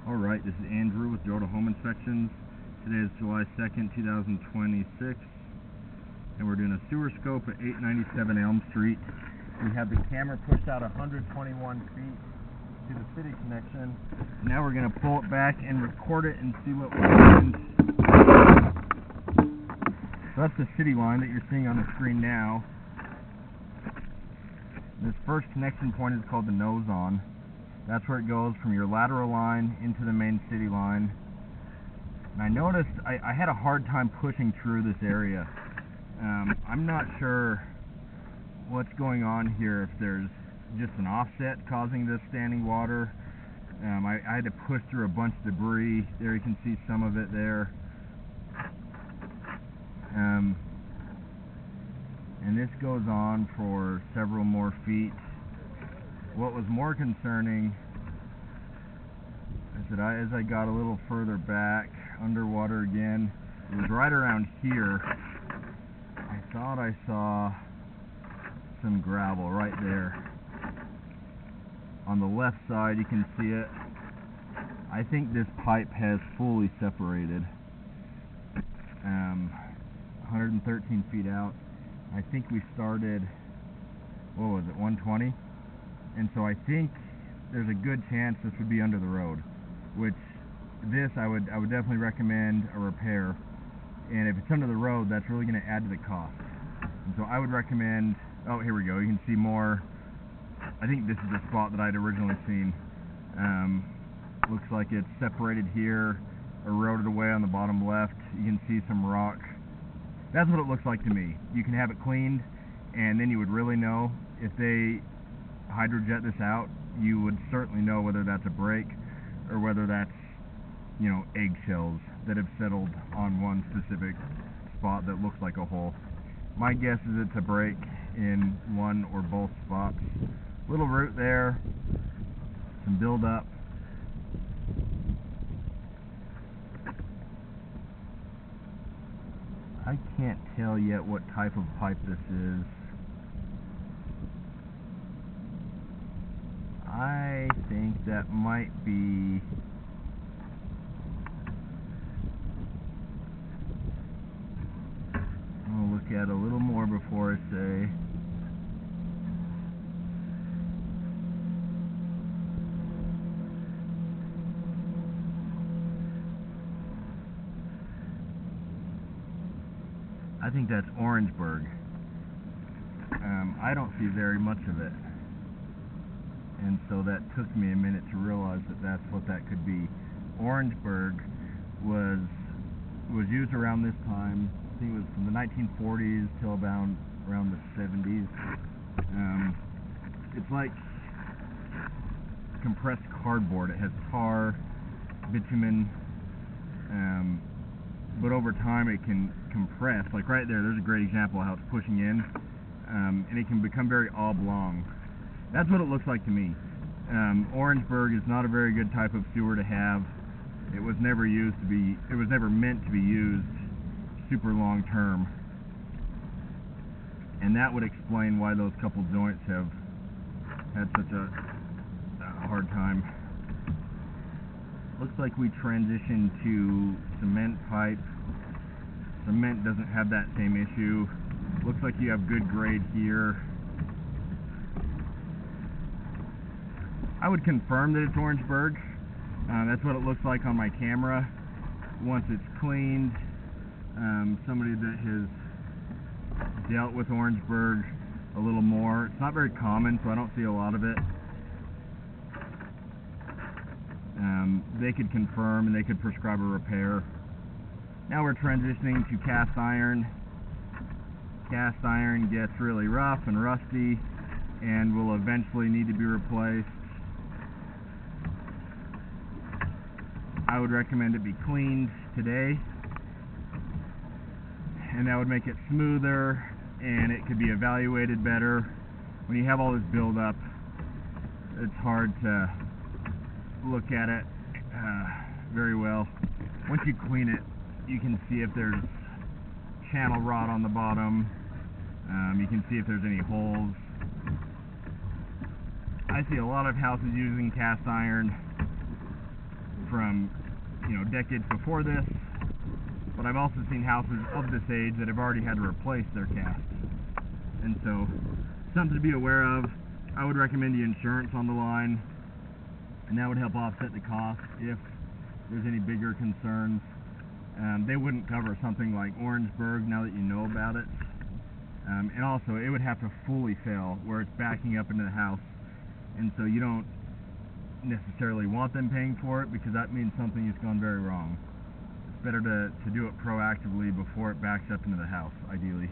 Alright, this is Andrew with Dorota Home Inspections. Today is July 2nd, 2026, and we're doing a sewer scope at 897 Elm Street. We have the camera pushed out 121 feet to the city connection. Now we're going to pull it back and record it and see what happens. So that's the city line that you're seeing on the screen now. This first connection point is called the nose on. That's where it goes from your lateral line into the main city line. And I noticed I had a hard time pushing through this area. I'm not sure what's going on here, if there's just an offset causing this standing water. I had to push through a bunch of debris. There you can see some of it there. And this goes on for several more feet. What was more concerning is that as I got a little further back, underwater again, it was right around here. I thought I saw some gravel right there. On the left side, you can see it. I think this pipe has fully separated. 113 feet out. I think we started, what was it, 120? And so I think there's a good chance this would be under the road, which this I would definitely recommend a repair. And if it's under the road, that's really going to add to the cost. And so I would recommend, oh, here we go, you can see more. I think this is the spot that I'd originally seen. Looks like it's separated here, eroded away on the bottom left. You can see some rock. That's what it looks like to me. You can have it cleaned, and then you would really know. If they hydrojet this out, you would certainly know whether that's a break or whether that's, you know, eggshells that have settled on one specific spot that looks like a hole. My guess is it's a break in one or both spots. Little root there, some buildup. I can't tell yet what type of pipe this is. I think that might be I'll look at a little more before I say. I think that's Orangeburg. I don't see very much of it. And so that took me a minute to realize that that's what that could be. Orangeburg was used around this time. I think it was from the 1940s till about around the 70s. It's like compressed cardboard. It has tar, bitumen, but over time it can compress. Like right there's a great example of how it's pushing in, and it can become very oblong. That's what it looks like to me. Orangeburg is not a very good type of sewer to have. It was never meant to be used super long term. And that would explain why those couple joints have had such a hard time. Looks like we transitioned to cement pipe. Cement doesn't have that same issue. Looks like you have good grade here. I would confirm that it's Orangeburg. That's what it looks like on my camera. Once it's cleaned, somebody that has dealt with Orangeburg a little more. It's not very common, so I don't see a lot of it. They could confirm and they could prescribe a repair. Now we're transitioning to cast iron. Cast iron gets really rough and rusty and will eventually need to be replaced. I would recommend it be cleaned today, and that would make it smoother and it could be evaluated better. When you have all this buildup, it's hard to look at it very well. Once you clean it, you can see if there's channel rot on the bottom. You can see if there's any holes. I see a lot of houses using cast iron from, decades before this, but I've also seen houses of this age that have already had to replace their cast. And so, something to be aware of. I would recommend the insurance on the line, and that would help offset the cost if there's any bigger concerns. They wouldn't cover something like Orangeburg now that you know about it. And also, it would have to fully fail where it's backing up into the house, and so you don't necessarily want them paying for it, because that means something has gone very wrong. It's better to do it proactively before it backs up into the house, ideally.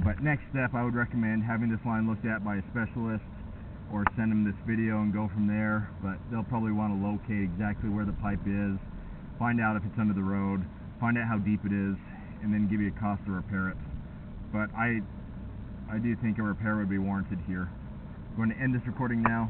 But next step, I would recommend having this line looked at by a specialist, or send them this video and go from there. But they'll probably want to locate exactly where the pipe is, find out if it's under the road, find out how deep it is, and then give you a cost to repair it. But I do think a repair would be warranted here. I'm going to end this recording now.